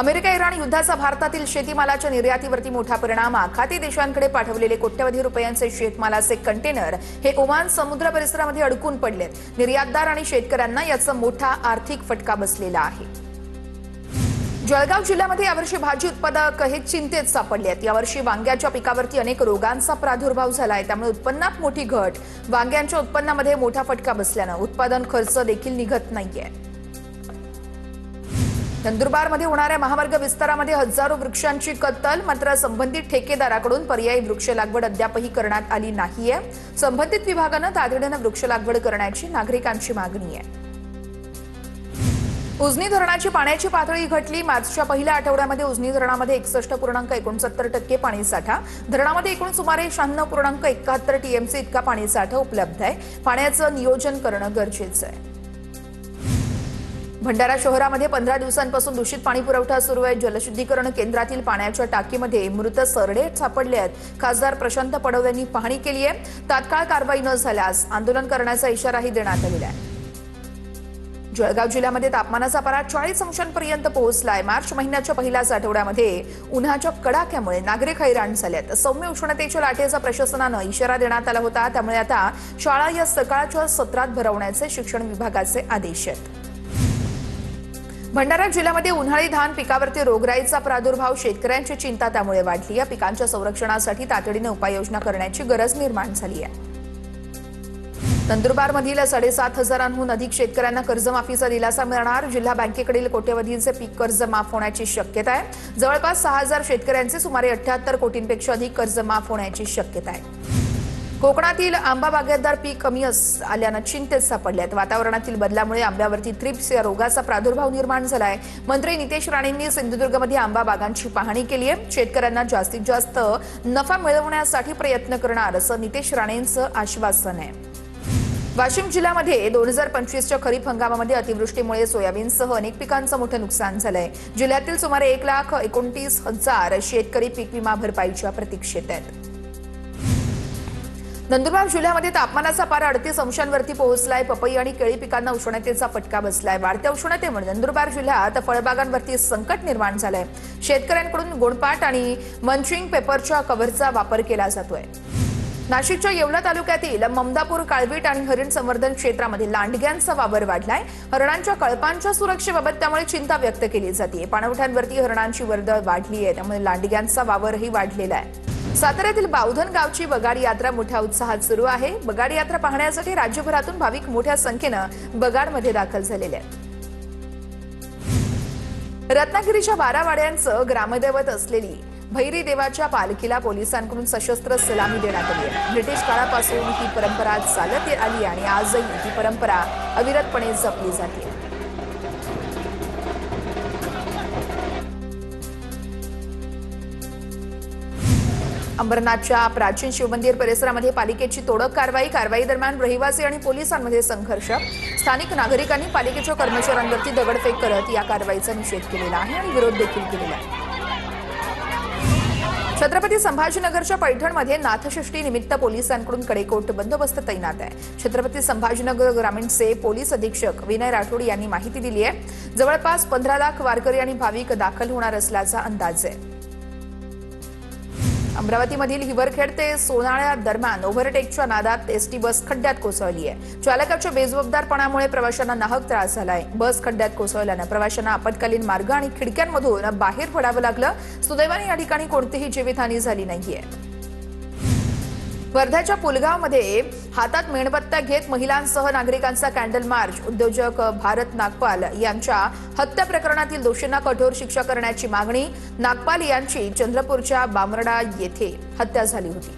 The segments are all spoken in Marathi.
अमेरिका इराण युद्धाचा भारतातील शेतीमालाच्या निर्यातीवरती मोठा परिणाम. आखाती देशांकडे पाठवलेले कोट्यवधी रुपयांचे शेतमालाचे कंटेनर हे ओमान समुद्र परिसरामध्ये अडकून पडलेत. निर्यातदार आणि शेतकऱ्यांना याचा मोठा आर्थिक फटका बसलेला आहे. जळगाव जिल्ह्यामध्ये यावर्षी भाजी उत्पादक हे चिंतेत सापडले आहेत. यावर्षी वांग्याच्या पिकावरती अनेक रोगांचा प्रादुर्भाव झालाय, त्यामुळे उत्पन्नात मोठी घट. वांग्यांच्या उत्पन्नामध्ये मोठा फटका बसल्यानं उत्पादन खर्च देखील निघत नाहीये. नंदुरबारमध्ये होणाऱ्या महामार्ग विस्तारामध्ये हजारो वृक्षांची कत्तल. मात्र संबंधित ठेकेदाराकडून पर्यायी वृक्ष लागवड अद्यापही करण्यात आली नाहीये. संबंधित विभागानं तातडीनं वृक्ष लागवड करण्याची नागरिकांची मागणी आहे. उजनी धरणाची पाण्याची पातळी घटली. मार्चच्या पहिल्या आठवड्यामध्ये उजनी धरणामध्ये 61.69% पाणीसाठा. धरणामध्ये एकूण सुमारे 96.71 टीएमसी इतका पाणीसाठा उपलब्ध आहे. पाण्याचं नियोजन करणं गरजेचं आहे. भंडारा शहरामध्ये 15 दिवसांपासून दूषित पाणी पुरवठा सुरू आहे. जलशुद्धीकरण केंद्रातील पाण्याच्या टाकीमध्ये मृत सरडे सापडले आहेत. खासदार प्रशांत पडवळ यांनी पाहणी केली आहे. तात्काळ कारवाई न झाल्यास आंदोलन करण्याचा इशाराही देण्यात आलेला आहे. जळगाव जिल्ह्यामध्ये तापमानाचा पारा 40 अंशांपर्यंत पोहोचलाय. मार्च महिन्याच्या पहिल्याच आठवड्यामध्ये उन्हाच्या कडाक्यामुळे नागरिक हैराण झालेत. सौम्य उष्णतेच्या लाटेचा प्रशासनानं इशारा देण्यात आला होता. त्यामुळे आता शाळा या सकाळच्या सत्रात भरवण्याचे शिक्षण विभागाचे आदेश आहेत. भंडारा जिल्ह्यामध्ये उन्हाळी धान पिकावरती रोगराईचा प्रादुर्भाव. शेतकऱ्यांची चिंता त्यामुळे वाढली. या पिकांच्या संरक्षणासाठी तातडीने उपाययोजना करण्याची गरज निर्माण झाली आहे. नंदुरबारमधील 7,500 अधिक शेतकऱ्यांना कर्जमाफीचा दिलासा मिळणार. जिल्हा बँकेकडील कोट्यवधींचे पीक कर्ज माफ होण्याची शक्यता आहे. जवळपास 6,000 शेतकऱ्यांचे सुमारे 78 कोटींपेक्षा अधिक कर्ज माफ होण्याची शक्यता आहे. कोकणातील आंबा बागायतदार पीक कमी आल्यानं चिंतेत सापडले आहेत. वातावरणातील बदलामुळे आंब्यावरती थ्रिप्स या रोगाचा प्रादुर्भाव निर्माण झालाय. मंत्री नितेश राणेंनी सिंधुदुर्गमध्ये आंबा बागांची पाहणी केली आहे. शेतकऱ्यांना जास्तीत जास्त नफा मिळवण्यासाठी प्रयत्न करणार असं नितेश राणेंचं आश्वासन आहे. वाशिम जिल्ह्यामध्ये 2025च्या खरीप हंगामामध्ये अतिवृष्टीमुळे सोयाबीनसह अनेक पिकांचं मोठं नुकसान झालंय. जिल्ह्यातील सुमारे 1,29,000 शेतकरी पीक विमा भरपाईच्या प्रतीक्षेत आहेत. नंदुरबार जिल्ह्यामध्ये तापमानाचा पारा 38 अंशांवरती पोहोचलाय. पपई आणि केळी पिकांना उष्णतेचा फटका बसलाय. वाढत्या उष्णतेमुळे नंदुरबार जिल्ह्यात फळबागांवरती संकट निर्माण झालंय. शेतकऱ्यांकडून गोंडपाट आणि मंचिंग पेपरच्या कव्हरचा वापर केला जातोय. नाशिकच्या येवला तालुक्यातील ममदापूर, काळवीट आणि हरिण संवर्धन क्षेत्रामध्ये लांडग्यांचा वावर वाढलाय. हरणांच्या कळपांच्या सुरक्षेबाबत त्यामुळे चिंता व्यक्त केली जाते. पाणवठ्यांवरती हरणांची वर्दळ वाढली आहे, त्यामुळे लांडग्यांचा वावरही वाढलेला आहे. साताऱ्यातील बावधन गावची बगाड यात्रा मोठ्या उत्साहात सुरू आहे. बगाड यात्रा पाहण्यासाठी राज्यभरातून भाविक मोठ्या संख्येनं बगाडमध्ये दाखल झालेले आहेत. रत्नागिरीच्या बारावाड्यांचं ग्रामदैवत असलेली भैरी देवाच्या पालखीला पोलिसांकडून सशस्त्र सलामी देण्यात आली आहे. ब्रिटिश काळापासून ही परंपरा चालत आली आणि आजही ही परंपरा अविरतपणे जपली जाते. अंबरनाथच्या प्राचीन शिवमंदिर परिसरामध्ये पालिकेची तोडक कारवाई दरम्यान रहिवासी आणि पोलिसांमध्ये संघर्ष. स्थानिक नागरिकांनी पालिकेच्या कर्मचाऱ्यांवरती दगडफेक करत या कारवाईचा निषेध केलेला आहे आणि विरोध देखील केलेला आहे. छत्रपती संभाजीनगरच्या पैठणमध्ये नाथषष्ठी निमित्त पोलिसांकडून कडेकोट बंदोबस्त तैनात आहे. छत्रपती संभाजीनगर ग्रामीणचे पोलीस अधीक्षक विनय राठोड यांनी माहिती दिली आहे. जवळपास 15 लाख वारकरी आणि भाविक दाखल होणार असल्याचा अंदाज आहे. अमरावतीमधील हिवरखेड ते सोनाळ्या दरम्यान ओव्हरटेकच्या नादात एसटी बस खड्ड्यात कोसळली आहे. चालकाच्या बेजबाबदारपणामुळे प्रवाशांना नाहक त्रास झालाय. बस खड्ड्यात कोसळल्यानं प्रवाशांना आपत्कालीन मार्ग आणि खिडक्यांमधून बाहेर पडावं लागलं. सुदैवाने या ठिकाणी कोणतीही जीवितहानी झाली नाहीये. वर्ध्याच्या पुलगावमध्ये हातात मेणबत्त्या घेत महिलांसह नागरिकांचा कॅन्डल मार्च. उद्योजक भारत नागपाल यांच्या हत्या प्रकरणातील दोषींना कठोर शिक्षा करण्याची मागणी. नागपाल यांची चंद्रपूरच्या बामर्डा येथे हत्या झाली होती.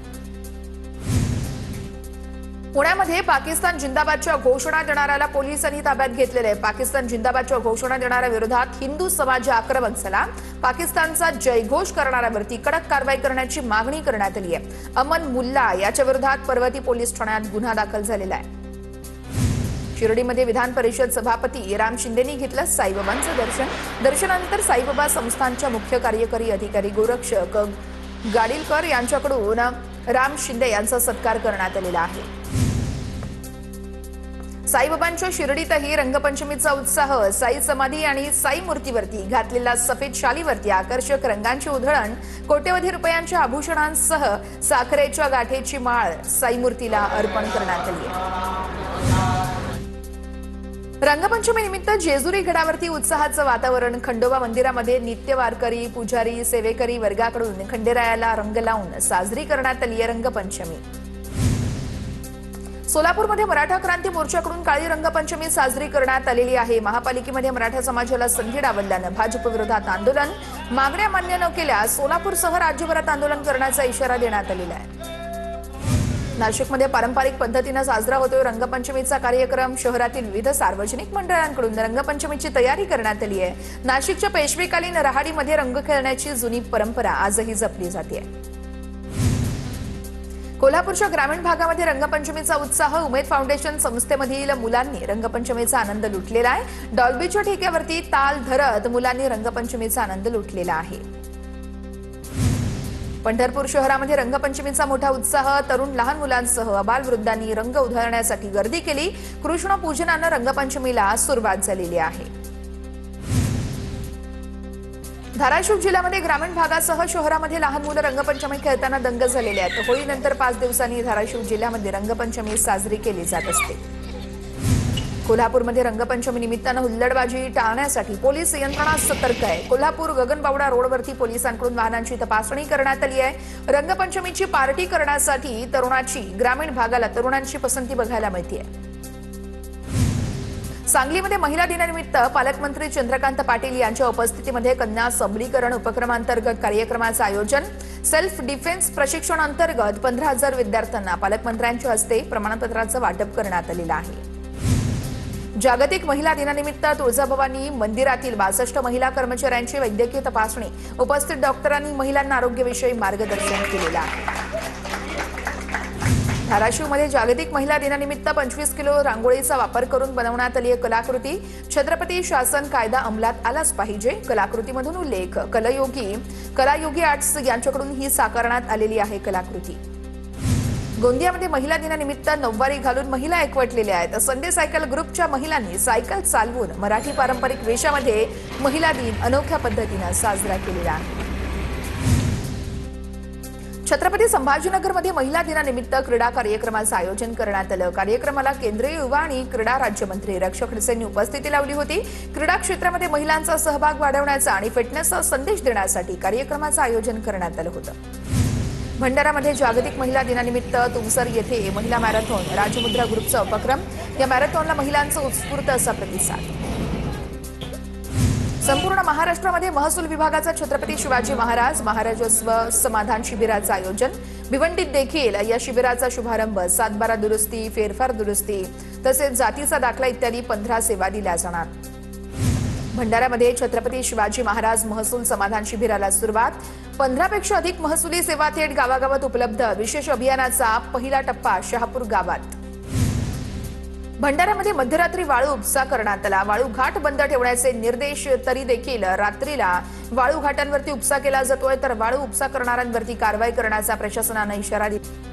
पुण्यामध्ये पाकिस्तान जिंदाबादच्या घोषणा देणाऱ्याला पोलिसांनी ताब्यात घेतलेले आहे. पाकिस्तान जिंदाबादच्या घोषणा देणाऱ्या विरोधात हिंदू समाज आक्रमक झाला. पाकिस्तानचा जयघोष करणाऱ्यावरती कडक कारवाई करण्याची मागणी करण्यात आली आहे. अमन मुल्ला याच्या विरोधात पर्वती पोलीस ठाण्यात गुन्हा दाखल झालेला आहे. शिर्डीमध्ये विधान परिषद सभापती राम शिंदेंनी घेतलं साईबाबांचं दर्शन. दर्शनानंतर साईबाबा संस्थानच्या मुख्य कार्यकारी अधिकारी गोरक्षक गाडीलकर यांच्याकडून राम शिंदे यांचा सत्कार करण्यात आलेला आहे. साईबाबांच्या शिर्डीतही रंगपंचमीचा उत्साह। साई समाधी आणि साई मूर्तीवरती घातलेल्या सफेद शालीवरती आकर्षक रंगांची उधळण, कोट्यवधी रुपयांच्या आभूषणांसह साखरेच्या गाठेची माळ साई मूर्तीला अर्पण करण्यात आली आहे। रंगपंचमी निमित्त जेजुरी गडावरती उत्साहाचं वातावरण। खंडोबा मंदिरामध्ये नित्य वारकरी, पुजारी, सेवेकरी वर्गाकडून खंडेरायाला रंग लावून साजरी करण्यात आली आहे रंगपंचमी। सोलापूरमध्ये मराठा क्रांती मोर्चाकडून काळी रंगपंचमी साजरी करण्यात आलेली आहे। महापालिकेमध्ये मराठा समाजाला संधी डावलल्यानं भाजप विरोधात आंदोलन। मागण्या मान्य न केल्यास सोलापूरसह राज्यभरात आंदोलन करण्याचा इशारा देण्यात आलेला आहे। नाशिकमध्ये पारंपरिक पद्धतीने साजरा होतोय रंगपंचमीचा कार्यक्रम। शहरातील विविध सार्वजनिक मंडळांकडून रंगपंचमीची तयारी करण्यात आली आहे। नाशिकच्या पेशवेकालीन रहाडीमध्ये रंग खेळण्याची जुनी परंपरा आजही जपली जाते। कोल्हापूरच्या ग्रामीण भागामध्ये रंगपंचमीचा उत्साह। उमेद फाउंडेशन संस्थेमधील मुलांनी रंगपंचमीचा आनंद लुटलेला आहे। डॉल्बीच्या ठेक्यावरती ताल धरत मुलांनी रंगपंचमीचा आनंद लुटलेला आहे। पंढरपूर शहरामध्ये रंगपंचमीचा मोठा उत्साह। तरुण लहान मुलांसह अबालवृद्धांनी रंग उधळण्यासाठी गर्दी केली। कृष्ण पूजनानं रंगपंचमीला सुरुवात झालेली आहे। धाराशिव जिल्ह्यामध्ये ग्रामीण भागासह शहरामध्ये लहान मुलं रंगपंचमी खेळताना दंग झालेले आहेत। होळीनंतर 5 दिवसांनी धाराशिव जिल्ह्यामध्ये रंगपंचमी साजरी केली जात असते। कोल्हापूरमध्ये रंगपंचमी निमित्तानं हुल्लडबाजी टाळण्यासाठी पोलीस यंत्रणा सतर्क आहे। कोल्हापूर गगनबावडा रोडवरती पोलिसांकडून वाहनांची तपासणी करण्यात आली आहे। रंगपंचमीची पार्टी करण्यासाठी ग्रामीण भागाला तरुणांची पसंती बघायला मिळते। सांगलीमध्ये महिला दिनानिमित्त पालकमंत्री चंद्रकांत पाटील यांच्या उपस्थितीमध्ये कन्या सबलीकरण उपक्रमांतर्गत कार्यक्रमाचं आयोजन। सेल्फ डिफेन्स प्रशिक्षण अंतर्गत 15,000 विद्यार्थ्यांना पालकमंत्र्यांच्या हस्ते प्रमाणपत्राचं वाटप करण्यात आलेलं आहे। जागतिक महिला दिनानिमित्त तुळजाभवानी मंदिरातील 62 महिला कर्मचाऱ्यांची वैद्यकीय तपासणी। उपस्थित डॉक्टरांनी महिलांना आरोग्याविषयी मार्गदर्शन केलेलं आहे। धाराशिवमध्ये जागतिक महिला दिनानिमित्त 25 किलो रांगोळीचा वापर करून बनवण्यात आली कलाकृती। छत्रपती शासन कायदा अंमलात आलाच पाहिजे कलाकृतीमधून उल्लेख। कलायोगी आर्ट्स यांच्याकडून ही साकारण्यात आलेली आहे कलाकृती। गोंदियामध्ये महिला दिनानिमित्त नऊवारी घालून महिला एकवटलेल्या आहेत। संडे सायकल ग्रुपच्या महिलांनी सायकल चालवून मराठी पारंपरिक वेशामध्ये महिला दिन अनोख्या पद्धतीने साजरा केलेला आहे। छत्रपती संभाजीनगरमध्ये महिला दिनानिमित्त क्रीडा कार्यक्रमाचं आयोजन करण्यात आलं। कार्यक्रमाला केंद्रीय युवा आणि क्रीडा राज्यमंत्री रक्षा खडसेंनी उपस्थिती लावली होती। क्रीडा क्षेत्रामध्ये महिलांचा सहभाग वाढवण्याचा आणि फिटनेसचा संदेश देण्यासाठी कार्यक्रमाचं आयोजन करण्यात आलं होतं। भंडारामध्ये जागतिक महिला दिनानिमित्त तुमसर येथे महिला मॅरेथॉन राजमुद्रा ग्रुपचा उपक्रम। या मॅरेथॉनला महिलांचा उत्स्फूर्त असा प्रतिसाद। संपूर्ण महाराष्ट्रामध्ये महसूल विभागाचा छत्रपती शिवाजी महाराजोत्सव समाधान शिबिराचं आयोजन। भिवंडीत देखील या शिबिराचा शुभारंभ। 7/12 दुरुस्ती, फेरफार दुरुस्ती तसेच जातीचा दाखला इत्यादी 15 सेवा दिल्या जाणार। भंडाऱ्यामध्ये छत्रपती शिवाजी महाराज महसूल समाधान शिबिराला सुरुवात। 15 पेक्षा अधिक महसुली सेवा थेट गावागावात उपलब्ध। विशेष अभियानाचा पहिला टप्पा शहापूर गावात। भंडाऱ्यामध्ये मध्यरात्री वाळू उपसा करण्यात आला। वाळू घाट बंद ठेवण्याचे निर्देश, तरी देखील रात्रीला वाळू घाटांवरती उपसा केला जातोय, तर वाळू उपसा करणाऱ्यांवरती कारवाई करण्याचा प्रशासनाने इशारा दिला।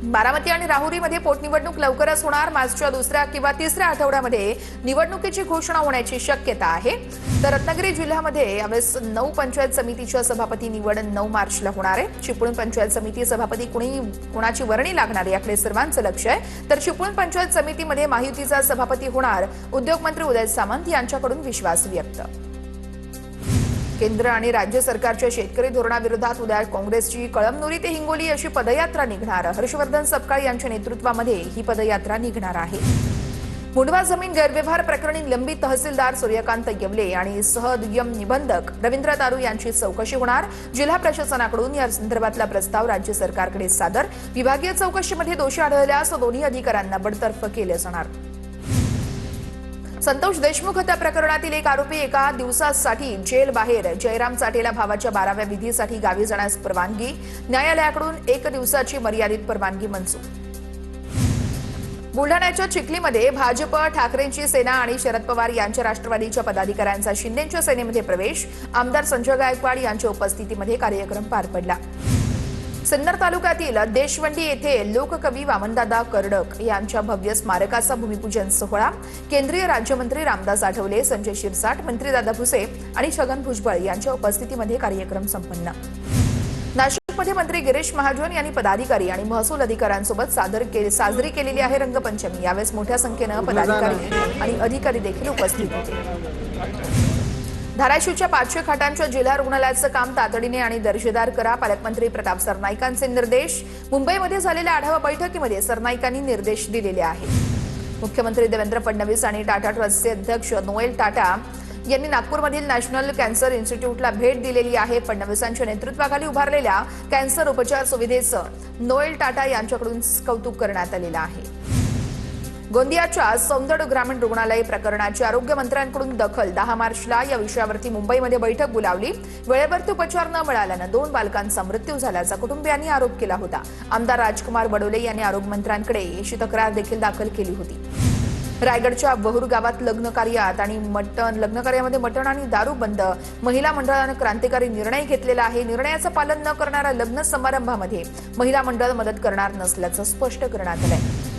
बारामती आणि राहुरीमध्ये पोटनिवडणूक लवकरच होणार। मार्चच्या 2ऱ्या किंवा 3ऱ्या आठवड्यामध्ये निवडणुकीची घोषणा होण्याची शक्यता आहे। तर रत्नागिरी जिल्ह्यामध्ये यावेळेस 9 पंचायत समितीच्या सभापती निवड 9 मार्चला होणार आहे। चिपळूण पंचायत समिती सभापती कोणाची वर्णी लागणार याकडे सर्वांचं लक्ष आहे। तर चिपळूण पंचायत समितीमध्ये महायुतीचा सभापती होणार। उद्योगमंत्री उदय सामंत यांच्याकडून विश्वास व्यक्त। केंद्र आणि राज्य सरकारच्या शेतकरी धोरणाविरोधात उद्या काँग्रेसची कळमनुरी ते हिंगोली अशी पदयात्रा निघणार। हर्षवर्धन सपकाळ यांच्या नेतृत्वामध्ये ही पदयात्रा निघणार आहे। मुंडवा जमीन गैरव्यवहार प्रकरणी निलंबित तहसीलदार सूर्यकांत येवले आणि सहदुय्यम निबंधक रवींद्र तारू यांची चौकशी होणार। जिल्हा प्रशासनाकडून या संदर्भातला प्रस्ताव राज्य सरकारकडे सादर। विभागीय चौकशीमध्ये दोषी आढळल्यास दोन्ही अधिकाऱ्यांना बडतर्फ केले जाणार। संतोष देशमुख हत्या प्रकरणातील एक आरोपी एका दिवसासाठी जेल बाहेर। जयराम चाटेला भावाच्या 12व्या विधीसाठी गावी जाण्यास परवानगी। न्यायालयाकडून 1 दिवसाची मर्यादित परवानगी मंजूर। बुलढाण्याच्या चिखलीमध्ये भाजप, ठाकरेंची सेना आणि शरद पवार यांच्या राष्ट्रवादीच्या पदाधिकाऱ्यांचा शिंदेच्या सेनेमध्ये प्रवेश। आमदार संजय गायकवाड यांच्या उपस्थितीमध्ये कार्यक्रम पार पडला। सिन्नर तालुक्यातील देशवंडी येथे लोककवी वामनदादा कर्डक यांच्या भव्य स्मारकाचा भूमिपूजन सोहळा केंद्रीय राज्यमंत्री रामदास आठवले, संजय शिरसाट, मंत्री दादा भुसे आणि छगन भुजबळ यांच्या उपस्थितीमध्ये कार्यक्रम संपन्न। नाशिकमध्ये मंत्री गिरीश महाजन यांनी पदाधिकारी आणि महसूल अधिकाऱ्यांसोबत साजरी केलेली आहे रंगपंचमी। यावेळेस मोठ्या संख्येने पदाधिकारी आणि अधिकारी देखील उपस्थित होते। धाराशिवच्या 500 खाटांच्या जिल्हा रुग्णालयाचं काम तातडीने आणि दर्जेदार करा, पालकमंत्री प्रताप सरनाईकांचे निर्देश। मुंबईमध्ये झालेल्या आढावा बैठकीमध्ये सरनाईकांनी निर्देश दिलेले आहेत। मुख्यमंत्री देवेंद्र फडणवीस आणि टाटा ट्रस्टचे अध्यक्ष नोएल टाटा यांनी नागपूरमधील नॅशनल कॅन्सर इन्स्टिट्यूटला भेट दिलेली आहे। फडणवीसांच्या नेतृत्वाखाली उभारलेल्या कॅन्सर उपचार सुविधेचं नोएल टाटा यांच्याकडून कौतुक करण्यात आलेलं आहे। गोंदियाच्या सौंदड ग्रामीण रुग्णालय प्रकरणाची आरोग्यमंत्र्यांकडून दखल। 10 मार्चला या विषयावरती मुंबईमध्ये बैठक बोलावली। वेळेवरती उपचार न मिळाल्यानं 2 बालकांचा मृत्यू झाल्याचा कुटुंबियांनी आरोप केला होता। आमदार राजकुमार बडोले यांनी आरोग्यमंत्र्यांकडे अशी तक्रार देखील दाखल केली होती। रायगडच्या बहुर गावात लग्न कार्यामध्ये मटण आणि दारू बंद। महिला मंडळानं क्रांतिकारी निर्णय घेतलेला आहे। निर्णयाचं पालन न करणाऱ्या लग्न समारंभामध्ये महिला मंडळ मदत करणार नसल्याचं स्पष्ट करण्यात आलंय।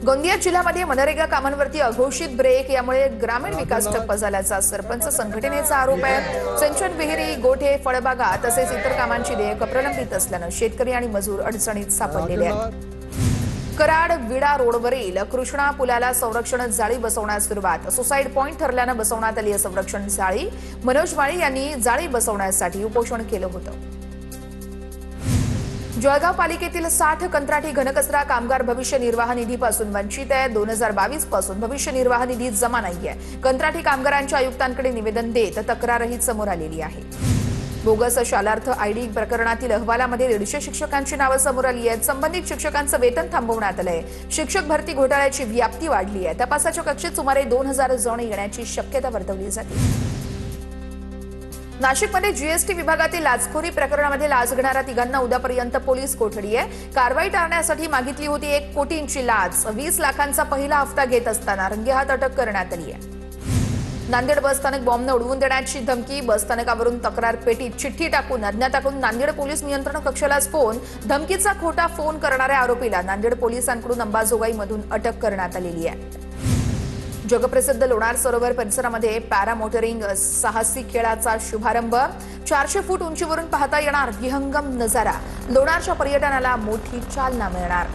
गोंदिया जिल्ह्यामध्ये मनरेगा कामांवरती अघोषित ब्रेक, यामुळे ग्रामीण विकास ठप्प झाल्याचा सरपंच संघटनेचा आरोप आहे। सिंचन विहिरी, गोठे, फळबागा तसेच इतर कामांची देयकं प्रलंबित असल्यानं शेतकरी आणि मजूर अडचणीत सापडलेले आहेत। कराड विडा रोडवरील कृष्णा पुलाला संरक्षण जाळी बसवण्यास सुरुवात। सुसाईड पॉइंट ठरल्यानं बसवण्यात आली संरक्षण जाळी। मनोज माळी यांनी जाळी बसवण्यासाठी उपोषण केलं होतं। जळगाव पालिकेतील 60 कंत्राटी घनकचरा कामगार भविष्य निर्वाह निधीपासून वंचित आहे। 2022 पासून भविष्य निर्वाह निधी जमा नाहीये। कंत्राटी कामगारांच्या आयुक्तांकडे निवेदन देत तक्रारही समोर आलेली आहे। बोगस शालार्थ आयडी प्रकरणातील अहवालामध्ये 150 शिक्षकांची नावं समोर आली आहेत। संबंधित शिक्षकांचं वेतन थांबवण्यात आलंय। शिक्षक भरती घोटाळ्याची व्याप्ती वाढली आहे। तपासाच्या कक्षेत सुमारे 2000 जण येण्याची शक्यता वर्तवली जाते। नाशिकमध्ये जीएसटी विभागातील लाचखोरी प्रकरणामध्ये लाच घेणाऱ्या तिघांना उद्यापर्यंत पोलीस कोठडी आहे। कारवाई टाळण्यासाठी मागितली होती 1 कोटींची लाच। 20 लाखांचा पहिला हप्ता घेत असताना रंगेहात अटक करण्यात आली आहे। नांदेड बसस्थानक बॉम्बने उडवून देण्याची धमकी। बसस्थानकावरून तक्रार पेटीत चिठ्ठी टाकून अज्ञाताकडून नांदेड पोलीस नियंत्रण कक्षालाच फोन। धमकीचा खोटा फोन करणाऱ्या आरोपीला नांदेड पोलिसांकडून अंबाजोगाईमधून अटक करण्यात आलेली आहे। जगप्रसिद्ध लोणार सरोवर परिसरामध्ये पॅरामोटरिंग साहसी खेळाचा शुभारंभ। 400 फूट उंचीवरून पाहता येणार विहंगम नजारा। लोणारच्या पर्यटनाला मोठी चालना मिळणार।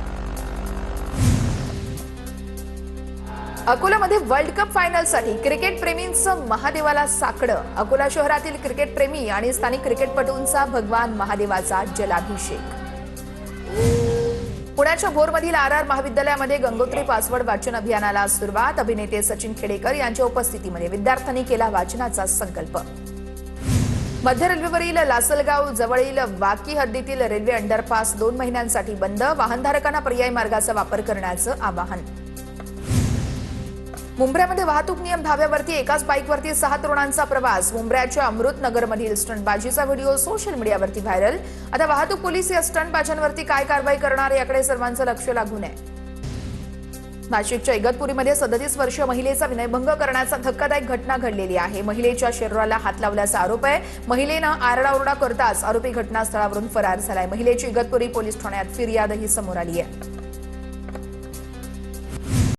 अकोलामध्ये वर्ल्ड कप फायनलसाठी क्रिकेट प्रेमींचं महादेवाला साकडं। अकोला शहरातील क्रिकेट प्रेमी आणि स्थानिक क्रिकेटपटूंचा भगवान महादेवाचा जलाभिषेक। पुण्याच्या भोरमधील आर महाविद्यालयामध्ये गंगोत्री पासवर्ड वाचन अभियानाला सुरुवात। अभिनेते सचिन खेडेकर यांच्या उपस्थितीमध्ये विद्यार्थ्यांनी केला वाचनाचा संकल्प। मध्य रेल्वेवरील लासलगाव जवळील वाकी हद्दीतील रेल्वे अंडरपास 2 महिन्यांसाठी बंद। वाहनधारकांना पर्यायी मार्गाचा वापर करण्याचं आवाहन। मुंब्र्यामध्ये वाहतूक नियम धाब्यावरती एकाच बाईकवरती 6 तरुणांचा प्रवास। मुंब्र्याच्या अमृतनगरमधील स्टंटबाजीचा व्हिडिओ सोशल मीडियावरती व्हायरल। आता वाहतूक पोलीस या स्टंटबाजांवरती काय कारवाई करणार याकडे सर्वांचं लक्ष लागून आहे। नाशिकच्या इगतपुरीमध्ये 37 वर्षीय महिलेचा विनयभंग करण्याचा धक्कादायक घटना घडलेली आहे। महिलेच्या शरीराला हात लावल्याचा आरोप आहे। महिलेनं आरडाओरडा करताच आरोपी घटनास्थळावरून फरार झालाय। महिलेची इगतपुरी पोलीस ठाण्यात फिर्यादही समोर आली आहे।